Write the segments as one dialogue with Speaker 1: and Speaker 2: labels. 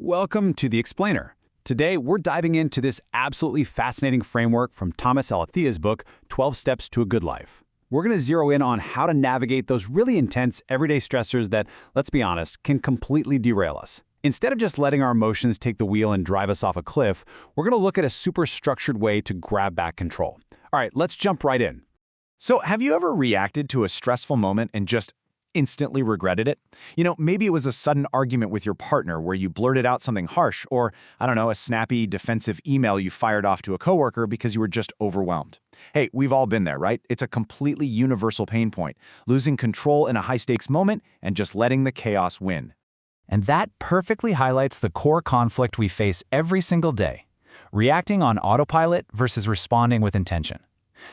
Speaker 1: Welcome to The Explainer. Today, we're diving into this absolutely fascinating framework from Thomas Alathea's book, 12 Steps to a Good Life. We're going to zero in on how to navigate those really intense everyday stressors that, let's be honest, can completely derail us. Instead of just letting our emotions take the wheel and drive us off a cliff, we're going to look at a super structured way to grab back control. All right, let's jump right in.
Speaker 2: So, have you ever reacted to a stressful moment and just instantly regretted it? Maybe it was a sudden argument with your partner where you blurted out something harsh, or, a snappy, defensive email you fired off to a coworker because you were just overwhelmed. Hey, we've all been there, right? It's a completely universal pain point, losing control in a high-stakes moment and just letting the chaos win.
Speaker 3: And that perfectly highlights the core conflict we face every single day: reacting on autopilot versus responding with intention.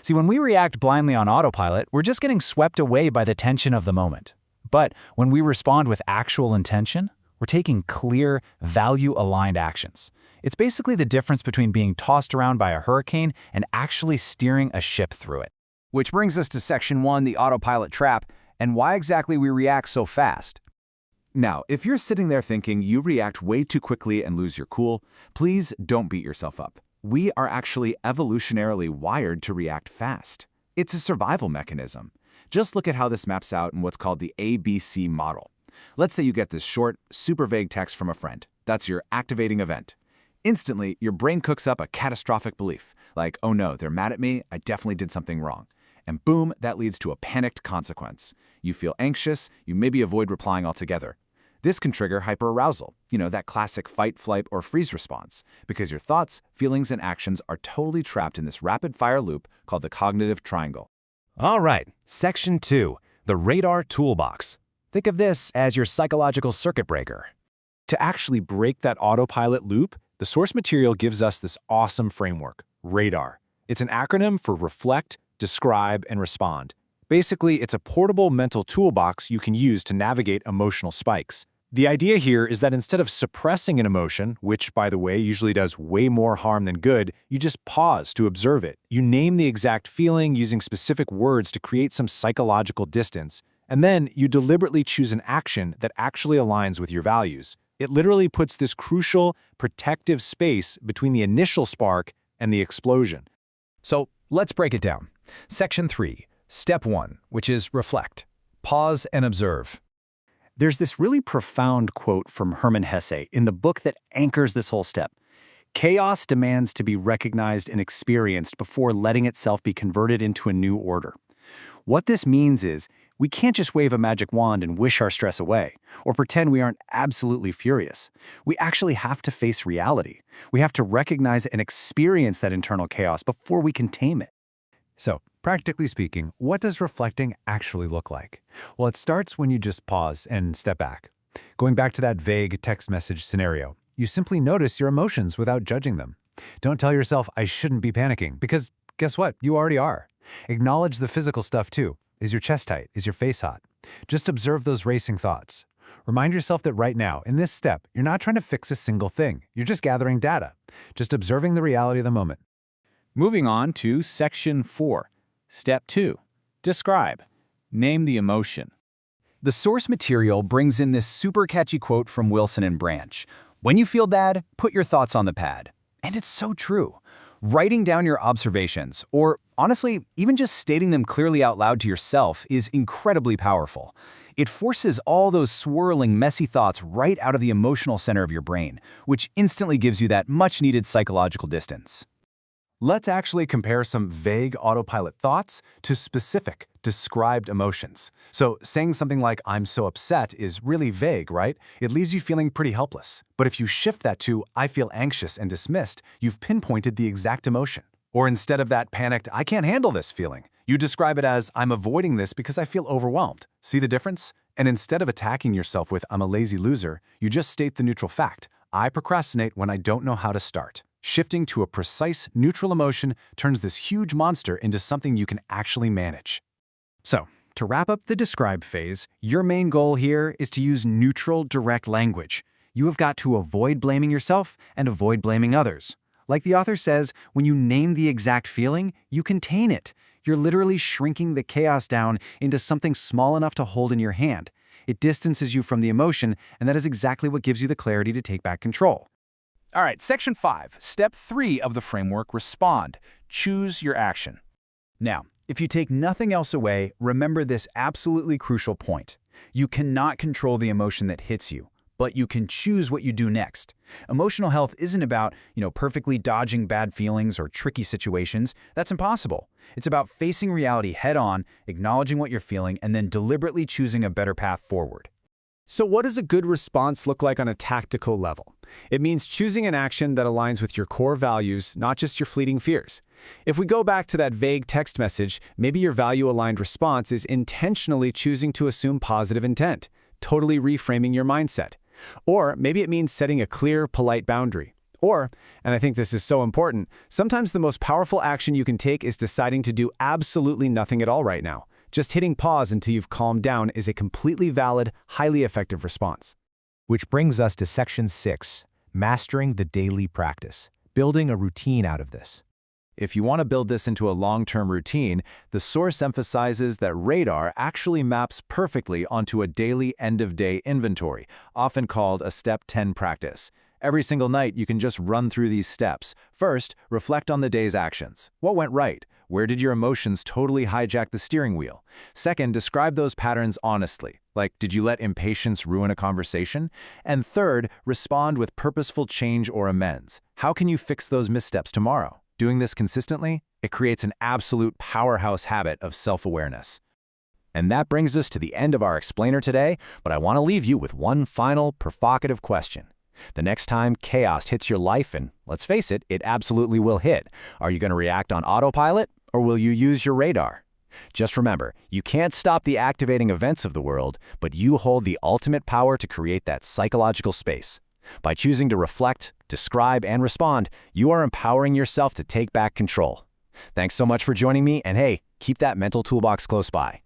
Speaker 3: See, when we react blindly on autopilot, we're just getting swept away by the tension of the moment. But when we respond with actual intention, we're taking clear, value-aligned actions. It's basically the difference between being tossed around by a hurricane and actually steering a ship through it.
Speaker 1: Which brings us to Section 1, the autopilot trap, and why exactly we react so fast.
Speaker 2: Now, if you're sitting there thinking you react way too quickly and lose your cool, please don't beat yourself up. We are actually evolutionarily wired to react fast. It's a survival mechanism. Just look at how this maps out in what's called the ABC model. Let's say you get this short, super vague text from a friend. That's your activating event. Instantly, your brain cooks up a catastrophic belief, like, oh no, they're mad at me, I definitely did something wrong. And boom, that leads to a panicked consequence. You feel anxious, you maybe avoid replying altogether. This can trigger hyperarousal, that classic fight, flight, or freeze response, because your thoughts, feelings, and actions are totally trapped in this rapid-fire loop called the cognitive triangle.
Speaker 4: All right, Section 2, the RaDaR toolbox. Think of this as your psychological circuit breaker.
Speaker 2: To actually break that autopilot loop, the source material gives us this awesome framework, RaDaR. It's an acronym for Reflect, Describe, and Respond. Basically, it's a portable mental toolbox you can use to navigate emotional spikes. The idea here is that instead of suppressing an emotion, which, by the way, usually does way more harm than good, you just pause to observe it. You name the exact feeling using specific words to create some psychological distance, and then you deliberately choose an action that actually aligns with your values. It literally puts this crucial, protective space between the initial spark and the explosion.
Speaker 3: So let's break it down. Section 3, Step 1, which is reflect. Pause and observe.
Speaker 1: There's this really profound quote from Hermann Hesse in the book that anchors this whole step. Chaos demands to be recognized and experienced before letting itself be converted into a new order. What this means is, we can't just wave a magic wand and wish our stress away, or pretend we aren't absolutely furious. We actually have to face reality. We have to recognize and experience that internal chaos before we can tame it.
Speaker 2: So, practically speaking, what does reflecting actually look like? Well, it starts when you just pause and step back. Going back to that vague text message scenario, you simply notice your emotions without judging them. Don't tell yourself, I shouldn't be panicking, because guess what? You already are. Acknowledge the physical stuff too. Is your chest tight? Is your face hot? Just observe those racing thoughts. Remind yourself that right now, in this step, you're not trying to fix a single thing. You're just gathering data, just observing the reality of the moment.
Speaker 1: Moving on to Section 4. Step 2. Describe. Name the emotion. The source material brings in this super catchy quote from Wilson and Branch. When you feel bad, put your thoughts on the pad. And it's so true. Writing down your observations, or honestly, even just stating them clearly out loud to yourself, is incredibly powerful. It forces all those swirling, messy thoughts right out of the emotional center of your brain, which instantly gives you that much-needed psychological distance.
Speaker 2: Let's actually compare some vague autopilot thoughts to specific, described emotions. So saying something like, I'm so upset is really vague, right? It leaves you feeling pretty helpless. But if you shift that to, I feel anxious and dismissed, you've pinpointed the exact emotion. Or instead of that panicked, I can't handle this feeling, you describe it as, I'm avoiding this because I feel overwhelmed. See the difference? And instead of attacking yourself with, I'm a lazy loser, you just state the neutral fact, I procrastinate when I don't know how to start. Shifting to a precise, neutral emotion turns this huge monster into something you can actually manage.
Speaker 1: So, to wrap up the describe phase, your main goal here is to use neutral, direct language. You have got to avoid blaming yourself and avoid blaming others. Like the author says, when you name the exact feeling, you contain it. You're literally shrinking the chaos down into something small enough to hold in your hand.
Speaker 3: It distances you from the emotion, and that is exactly what gives you the clarity to take back control.
Speaker 1: All right, Section 5, Step 3 of the framework, respond. Choose your action.
Speaker 3: Now, if you take nothing else away, remember this absolutely crucial point. You cannot control the emotion that hits you, but you can choose what you do next. Emotional health isn't about, perfectly dodging bad feelings or tricky situations. That's impossible. It's about facing reality head-on, acknowledging what you're feeling, and then deliberately choosing a better path forward.
Speaker 5: So what does a good response look like on a tactical level? It means choosing an action that aligns with your core values, not just your fleeting fears. If we go back to that vague text message, maybe your value-aligned response is intentionally choosing to assume positive intent, totally reframing your mindset. Or maybe it means setting a clear, polite boundary. Or, and I think this is so important, sometimes the most powerful action you can take is deciding to do absolutely nothing at all right now. Just hitting pause until you've calmed down is a completely valid, highly effective response.
Speaker 4: Which brings us to Section 6, Mastering the Daily Practice, building a routine out of this.
Speaker 2: If you want to build this into a long-term routine, the source emphasizes that RaDaR actually maps perfectly onto a daily end-of-day inventory, often called a Step 10 practice. Every single night, you can just run through these steps. First, reflect on the day's actions. What went right? Where did your emotions totally hijack the steering wheel? Second, describe those patterns honestly. Like, did you let impatience ruin a conversation? And third, respond with purposeful change or amends. How can you fix those missteps tomorrow? Doing this consistently, it creates an absolute powerhouse habit of self-awareness.
Speaker 4: And that brings us to the end of our explainer today, but I want to leave you with one final provocative question. The next time chaos hits your life, and let's face it, it absolutely will hit, are you going to react on autopilot, or will you use your RaDaR? Just remember, you can't stop the activating events of the world, but you hold the ultimate power to create that psychological space. By choosing to reflect, describe, and respond, you are empowering yourself to take back control. Thanks so much for joining me, and hey, keep that mental toolbox close by.